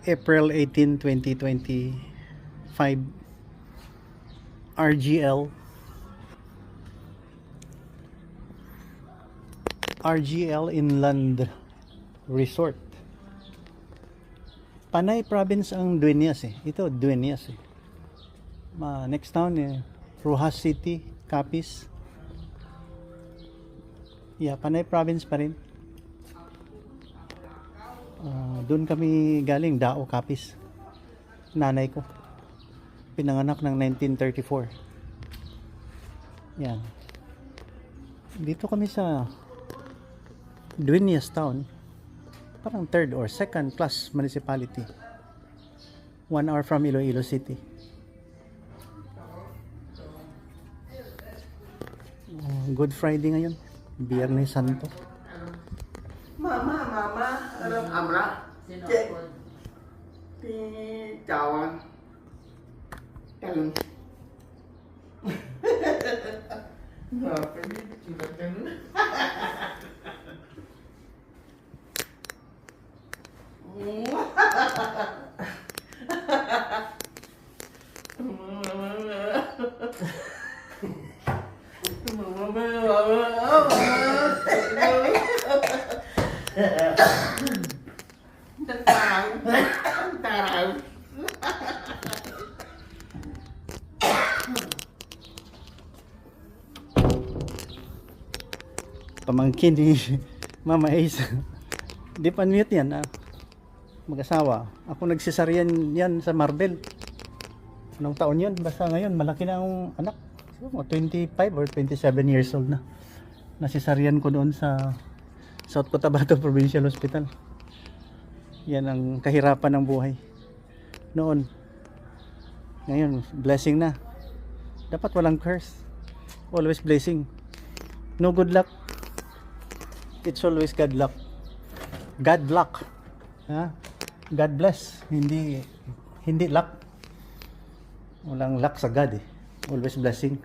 April 18, 2025. RGL Inland Resort. Panay province ang Dueñas eh. Ito Dueñas eh. Next town eh, Rojas City, Capiz. Yeah, Panay province pa rin. Doon kami galing, Dao, Capiz. Nanay ko. Pinanganak ng 1934. Yan. Dito kami sa Dueñas Town. Parang third or second class municipality. 1 hour from Iloilo City. Good Friday ngayon. Biyernes Santo. Mama, alam Amra. Cik. Di Jawa. Talun. Apa ini juga talun? Tarau. Pamangkin ni Mama Ace. Di pa mute yan mag-asawa. Ako nagsisaryan yan sa Marbel. Anong taon yun? Basta ngayon malaki na ang anak. 25 or 27 years old na. Nasisaryan ko doon sa South Cotabato Provincial Hospital. Yan ang kahirapan ng buhay noon. Ngayon blessing na. Dapat walang curse, always blessing. No good luck, it's always God luck. God luck, ha? God bless, hindi luck. Walang luck sa God eh. Always blessing.